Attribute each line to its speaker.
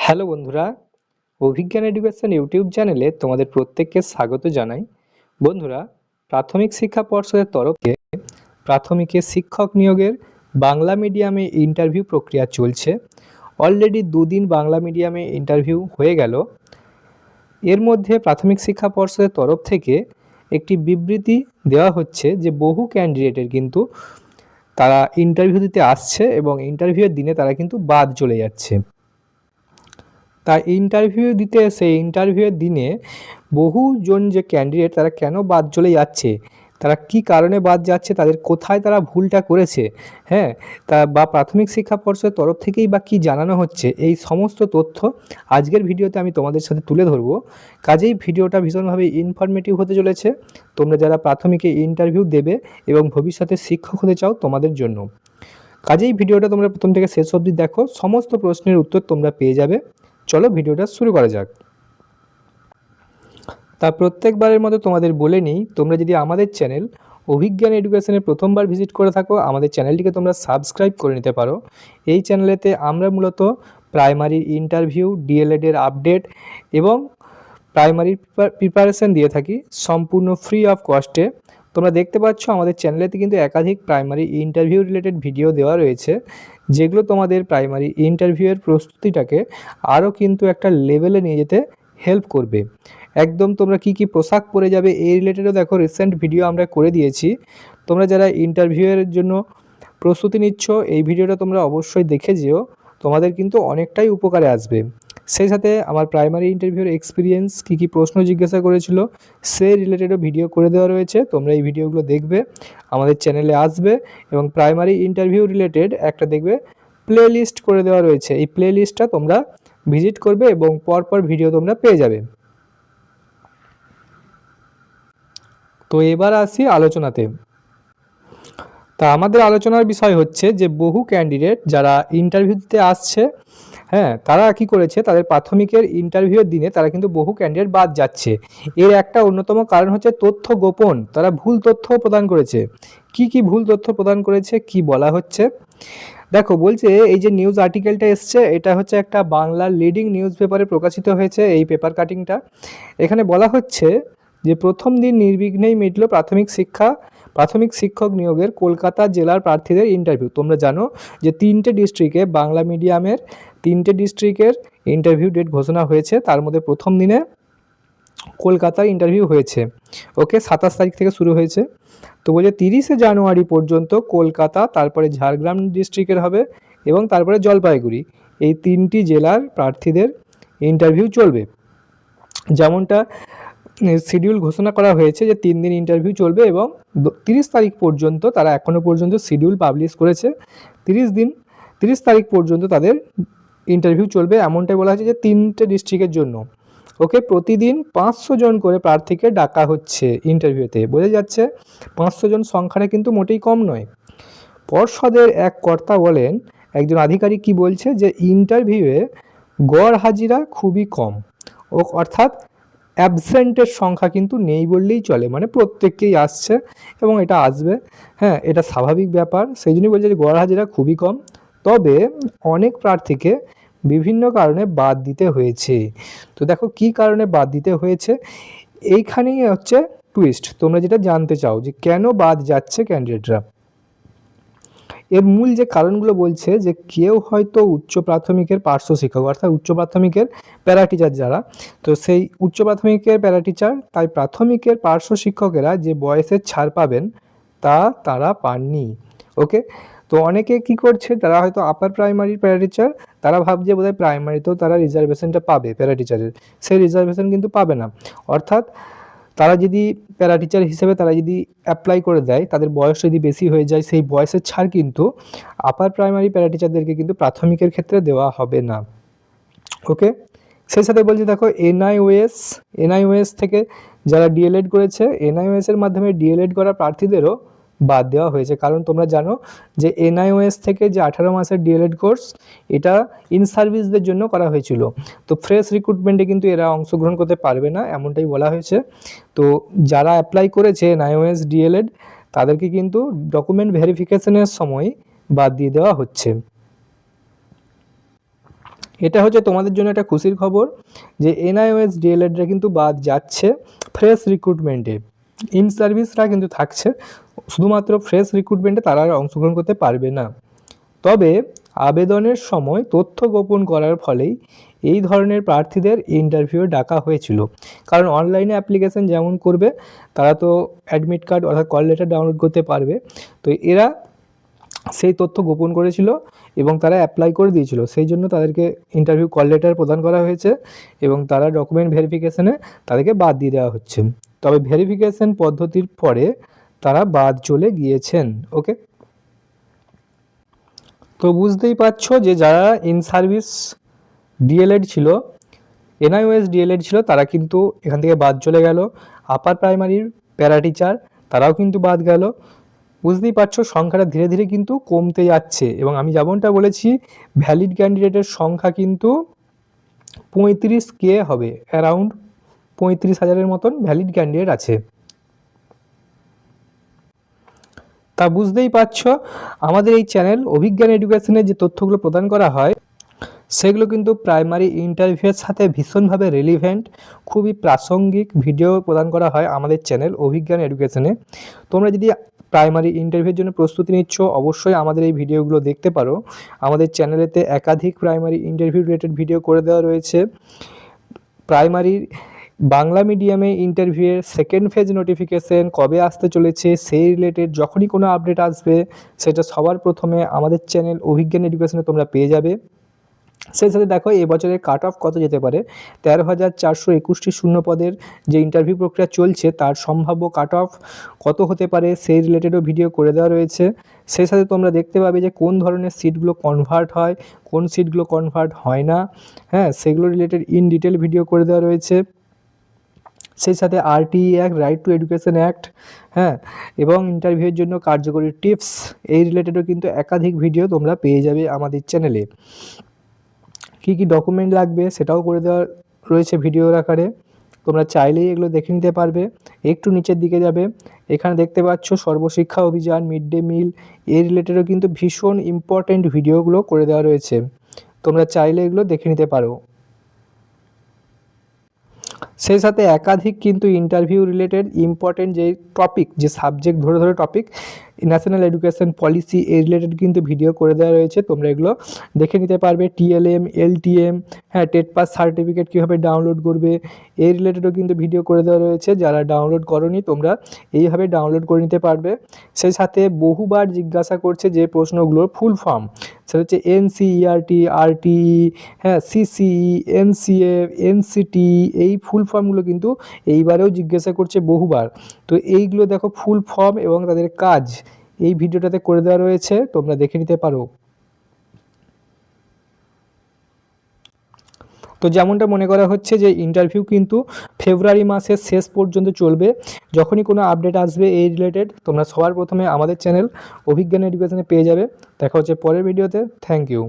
Speaker 1: Hello বন্ধুরা, অভিজ্ঞান education YouTube চ্যানেলে তোমাদের প্রত্যেককে স্বাগত জানাই। বন্ধুরা, প্রাথমিক শিক্ষা পর্ষদের তরফে প্রাথমিকে শিক্ষক নিয়োগের বাংলা মিডিয়ামে ইন্টারভিউ প্রক্রিয়া চলছে। অলরেডি দুদিন বাংলা মিডিয়ামে ইন্টারভিউ হয়ে গেল। এর মধ্যে প্রাথমিক শিক্ষা পর্ষদের তরফ থেকে একটি বিবৃতি দেওয়া হচ্ছে যে বহু ক্যান্ডিডেটের কিন্তু তারা ইন্টারভিউ দিতে আসছে এবং ইন্টারভিউয়ের দিনে তারা কিন্তু বাদ চলে যাচ্ছে। তাই ইন্টারভিউ দিতে এসে ইন্টারভিউয়ের দিনে বহুজন যে ক্যান্ডিডেট তারা কেন বাদ চলে যাচ্ছে, তারা কি কারণে বাদ যাচ্ছে, তাদের কোথায় তারা ভুলটা করেছে, হ্যাঁ, তা বা প্রাথমিক শিক্ষা পর্ষদের তরফ থেকেই বা কী জানানো হচ্ছে, এই সমস্ত তথ্য আজকের ভিডিওতে আমি তোমাদের সাথে তুলে ধরবো। কাজেই ভিডিওটা ভীষণভাবে ইনফরমেটিভ হতে চলেছে তোমরা যারা প্রাথমিকে ইন্টারভিউ দেবে এবং ভবিষ্যতে শিক্ষক হতে চাও তোমাদের জন্য। কাজেই ভিডিওটা তোমরা প্রথম থেকে শেষ অবধি দেখো, সমস্ত প্রশ্নের উত্তর তোমরা পেয়ে যাবে। চলো ভিডিওটা শুরু করা যাক। তা প্রত্যেকবারের মতো তোমাদের বলে নিই, তোমরা যদি আমাদের চ্যানেল অভিজ্ঞান এডুকেশনে প্রথমবার ভিজিট করে থাকো, আমাদের চ্যানেলটিকে তোমরা সাবস্ক্রাইব করে নিতে পারো। এই চ্যানেলেতে আমরা মূলত প্রাইমারির ইন্টারভিউ, ডিএলএডের আপডেট এবং প্রাইমারির প্রিপারেশন দিয়ে থাকি সম্পূর্ণ ফ্রি অফ কস্টে। তোমরা দেখতে পাচ্ছ আমাদের চ্যানেলেতে কিন্তু একাধিক প্রাইমারি ইন্টারভিউ রিলেটেড ভিডিও দেওয়া রয়েছে, যেগুলো তোমাদের প্রাইমারি ইন্টারভিউয়ের প্রস্তুতিটাকে আরও কিন্তু একটা লেভেলে নিয়ে যেতে হেল্প করবে। একদম তোমরা কি কি পোশাক পরে যাবে এই রিলেটেডও দেখো রিসেন্ট ভিডিও আমরা করে দিয়েছি। তোমরা যারা ইন্টারভিউয়ের জন্য প্রস্তুতি নিচ্ছ এই ভিডিওটা তোমরা অবশ্যই দেখে যেও, তোমাদের কিন্তু অনেকটাই উপকারে আসবে। সেই সাথে আমার প্রাইমারি ইন্টারভিউর এক্সপিরিয়েন্স কী কী প্রশ্ন জিজ্ঞাসা করেছিল সেই রিলেটেডও ভিডিও করে দেওয়া রয়েছে, তোমরা এই ভিডিওগুলো দেখবে, আমাদের চ্যানেলে আসবে এবং প্রাইমারি ইন্টারভিউ রিলেটেড একটা দেখবে প্লে লিস্ট করে দেওয়া রয়েছে। এই প্লে লিস্টটা তোমরা ভিজিট করবে এবং পরপর ভিডিও তোমরা পেয়ে যাবে। তো এবার আসি আলোচনাতে। তা আমাদের আলোচনার বিষয় হচ্ছে যে বহু ক্যান্ডিডেট যারা ইন্টারভিউ দিতে আসছে, হ্যাঁ, তারা কি করেছে, তাদের প্রাথমিকের ইন্টারভিউয়ের দিনে তারা কিন্তু বহু ক্যান্ডিডেট বাদ যাচ্ছে। এর একটা অন্যতম কারণ হচ্ছে তথ্য গোপন, তারা ভুল তথ্য প্রদান করেছে। কি কি ভুল তথ্য প্রদান করেছে কি বলা হচ্ছে দেখো, বলছে এই যে নিউজ আর্টিকেলটা এসছে এটা হচ্ছে একটা বাংলার লিডিং নিউজ পেপারে প্রকাশিত হয়েছে। এই পেপার কাটিংটা এখানে বলা হচ্ছে যে প্রথম দিন নির্বিঘ্নেই মিটল প্রাথমিক শিক্ষক নিয়োগের কলকাতা জেলার প্রার্থীদের ইন্টারভিউ। তোমরা জানো যে তিনটে ডিস্ট্রিক্টে বাংলা মিডিয়ামের তিনটে ডিস্ট্রিক্টের ইন্টারভিউ ডেট ঘোষণা হয়েছে, তার মধ্যে প্রথম দিনে কলকাতায় ইন্টারভিউ হয়েছে। ওকে, 27 তারিখ থেকে শুরু হয়েছে। তো বলছে 30শে জানুয়ারি পর্যন্ত কলকাতা, তারপরে ঝাড়গ্রাম ডিস্ট্রিক্টের হবে এবং তারপরে জলপাইগুড়ি, এই তিনটি জেলার প্রার্থীদের ইন্টারভিউ চলবে। যেমনটা শিডিউল ঘোষণা করা হয়েছে যে 3 দিন ইন্টারভিউ চলবে এবং 30 তারিখ পর্যন্ত তারা এখনও পর্যন্ত শিডিউল পাবলিশ করেছে। 30 তারিখ পর্যন্ত তাদের ইন্টারভিউ চলবে, এমনটাই বলা হয়েছে যে তিনটে ডিস্ট্রিক্টের জন্য। ওকে, প্রতিদিন 500 জন করে প্রার্থীকে ডাকা হচ্ছে ইন্টারভিউতে। বোঝা যাচ্ছে 500 জন সংখ্যাটা কিন্তু মোটেই কম নয়। পর্ষদের এক কর্তা বলেন, একজন আধিকারিক কি বলছে যে ইন্টারভিউয়ে গড় হাজিরা খুবই কম, অর্থাৎ অ্যাবসেন্টের সংখ্যা কিন্তু নেই বললেই চলে, মানে প্রত্যেককেই আসছে এবং এটা আসবে, হ্যাঁ, এটা স্বাভাবিক ব্যাপার। সেই জন্যই বলছে যে গড় হাজিরা খুবই কম, তবে অনেক প্রার্থীকে বিভিন্ন কারণে বাদ দিতে হয়েছে। তো দেখো কি কারণে বাদ দিতে হয়েছে, এইখানেই হচ্ছে টুইস্ট। তোমরা যেটা জানতে চাও যে কেন বাদ যাচ্ছে ক্যান্ডিডেটরা, এর মূল যে কারণগুলো বলছে যে কেউ হয়তো উচ্চ প্রাথমিকের পার্শ্ব শিক্ষক, অর্থাৎ উচ্চ প্রাথমিকের প্যারা টিচার যারা, তো সেই উচ্চ প্রাথমিকের প্যারা টিচার, তাই প্রাথমিকের পার্শ্ব শিক্ষকেরা যে বয়সের ছাড় পাবেন তারা পাননি। ওকে, তো অনেকে কি করছে, তারা হয়তো আপার প্রাইমারির প্যারা টিচার, তারা ভাবছে বোধহয় প্রাইমারিতেও তারা রিজার্ভেশনটা পাবে প্যারা টিচারের, সেই রিজার্ভেশন কিন্তু পাবে না। অর্থাৎ তারা যদি প্যারা টিচার হিসেবে তারা যদি অ্যাপ্লাই করে দেয়, তাদের বয়স যদি বেশি হয়ে যায়, সেই বয়সের ছাড় কিন্তু আপার প্রাইমারি প্যারা টিচারদেরকে কিন্তু প্রাথমিকের ক্ষেত্রে দেওয়া হবে না। ওকে, সেই সাথে বলছি দেখো এনআইওএস থেকে যারা ডিএলএড করেছে, এনআইওএসের মাধ্যমে ডিএলএড করা প্রার্থীদেরও বাদ দেওয়া হয়েছে। কারণ তোমরা জানো যে এনআইওএস থেকে যে 18 মাসের ডিএলএড কোর্স, এটা ইন সার্ভিসদের জন্য করা হয়েছিল। তো ফ্রেশ রিক্রুটমেন্টে কিন্তু এরা অংশগ্রহণ করতে পারবে না, এমনটাই বলা হয়েছে। তো যারা অ্যাপ্লাই করেছে এনআইওএস ডিএলএড, তাদেরকে কিন্তু ডকুমেন্ট ভেরিফিকেশনের সময় বাদ দিয়ে দেওয়া হচ্ছে। এটা হচ্ছে তোমাদের জন্য একটা খুশির খবর যে এনআইওএস ডিএলএডরা কিন্তু বাদ যাচ্ছে ফ্রেশ রিক্রুটমেন্টে। ইন সার্ভিসরা কিন্তু থাকছে, শুধুমাত্র ফ্রেশ রিক্রুটমেন্টে তারা আর অংশগ্রহণ করতে পারবে না। তবে আবেদনের সময় তথ্য গোপন করার ফলেই এই ধরনের প্রার্থীদের ইন্টারভিউ ডাকা হয়েছিল। কারণ অনলাইনে অ্যাপ্লিকেশন যেমন করবে তারা তো অ্যাডমিট কার্ড অর্থাৎ কল লেটার ডাউনলোড করতে পারবে, তো এরা সেই তথ্য গোপন করেছিল এবং তারা অ্যাপ্লাই করে দিয়েছিল, সেই জন্য তাদেরকে ইন্টারভিউ কল লেটার প্রদান করা হয়েছে এবং তারা ডকুমেন্ট ভেরিফিকেশনে তাদেরকে বাদ দিয়ে দেওয়া হচ্ছে। তবে ভেরিফিকেশন পদ্ধতির পরে তারা বাদ চলে গিয়েছেন। ওকে, তো বুঝতেই পারছো যে যারা ইন সার্ভিস ডিএলএড ছিল, এনআইওএস ডিএলএড ছিল, তারা কিন্তু এখান থেকে বাদ চলে গেল। আপার প্রাইমারির প্যারা টিচার তারাও কিন্তু বাদ গেল। বুঝতেই পারছো সংখ্যাটা ধীরে ধীরে কিন্তু কমতে যাচ্ছে এবং আমি যেমনটা বলেছি ভ্যালিড ক্যান্ডিডেটের সংখ্যা কিন্তু 35K হবে, অ্যারাউন্ড 35,000-এর মতন ভ্যালিড ক্যান্ডিডেট আছে। তা বুঝতেই পারছো আমাদের এই চ্যানেল অভিজ্ঞান এডুকেশনের যে তথ্যগুলো প্রদান করা হয় সেগুলো কিন্তু প্রাইমারি ইন্টারভিউয়ের সাথে ভীষণভাবে রিলিভেন্ট, খুবই প্রাসঙ্গিক ভিডিও প্রদান করা হয় আমাদের চ্যানেল অভিজ্ঞান এডুকেশনে। তোমরা যদি প্রাইমারি ইন্টারভিউর জন্য প্রস্তুতি নিচ্ছ অবশ্যই আমাদের এই ভিডিওগুলো দেখতে পারো। আমাদের চ্যানেলেতে একাধিক প্রাইমারি ইন্টারভিউ রিলেটেড ভিডিও করে দেওয়া রয়েছে। প্রাইমারির বাংলা মিডিয়ামে ইন্টারভিউয়ের সেকেন্ড ফেজ নোটিফিকেশন কবে আসতে চলেছে সেই রিলেটেড যখনই কোনো আপডেট আসবে সেটা সবার প্রথমে আমাদের চ্যানেল অভিজ্ঞান এডুকেশনে তোমরা পেয়ে যাবে। সেই সাথে দেখো এবছরের কাট অফ কত যেতে পারে, 13,421টি শূন্য পদের যে ইন্টারভিউ প্রক্রিয়া চলছে তার সম্ভাব্য কাট অফ কত হতে পারে সেই রিলেটেডও ভিডিও করে দেওয়া রয়েছে। সেই সাথে তোমরা দেখতে পাবে যে কোন ধরনের সিটগুলো কনভার্ট হয়, কোন সিটগুলো কনভার্ট হয় না, হ্যাঁ সেগুলো রিলেটেড ইন ডিটেল ভিডিও করে দেওয়া রয়েছে। সেই সাথে RTE act, right two education act, হ্যাঁ এবং ইন্টারভিউয়ের জন্য কার্যকরী টিপস এই রিলেটেডও কিন্তু একাধিক ভিডিও তোমরা পেয়ে যাবে আমাদের চ্যানেলে। কী কী ডকুমেন্ট লাগবে সেটাও করে দেওয়া রয়েছে ভিডিওর আকারে, তোমরা চাইলেই এগুলো দেখে নিতে পারবে। একটু নিচের দিকে যাবে, এখানে দেখতে পাচ্ছ Sarva Shiksha Abhiyan, mid day meal এই রিলেটেডও কিন্তু ভীষণ ইম্পর্টেন্ট ভিডিওগুলো করে দেওয়া রয়েছে, তোমরা চাইলে এগুলো দেখে নিতে পারো। সেই সাথে একাধিক কিন্তু ইন্টারভিউ রিলেটেড ইম্পর্টেন্ট যে টপিক, যে সাবজেক্ট ধরে ধরে টপিক, ন্যাশনাল এডুকেশন পলিসি এই রিলেটেড কিন্তু ভিডিও করে দেওয়া রয়েছে, তোমরা এগুলো দেখে নিতে পারবে। টিএলএম, এলটিএম, হ্যাঁ টেট পাস সার্টিফিকেট কীভাবে ডাউনলোড করবে এই রিলেটেডও কিন্তু ভিডিও করে দেওয়া রয়েছে, যারা ডাউনলোড করোনি তোমরা এইভাবে ডাউনলোড করে নিতে পারবে। সেই সাথে বহুবার জিজ্ঞাসা করছে যে প্রশ্নগুলোর ফুল ফর্ম, সেটা হচ্ছে এনসিইআরটি, আরটিই, হ্যাঁ সিসিই, এনসিএফ, এনসিটি এই ফুল ফর্মগুলো কিন্তু এইবারেও জিজ্ঞাসা করছে বহুবার। তো এইগুলো দেখো ফুল ফর্ম এবং তাদের কাজ এই ভিডিওটাতে করে দেওয়া রয়েছে, তোমরা দেখে নিতে পারো। তো যেমনটা মনে করা হচ্ছে যে ইন্টারভিউ কিন্তু ফেব্রুয়ারি মাসের শেষ পর্যন্ত চলবে। যখনই কোনো আপডেট আসবে এই রিলেটেড তোমরা সবার প্রথমে আমাদের চ্যানেল অভিজ্ঞান এডুকেশনে পেয়ে যাবে। দেখা হচ্ছে পরের ভিডিওতে। Thank you.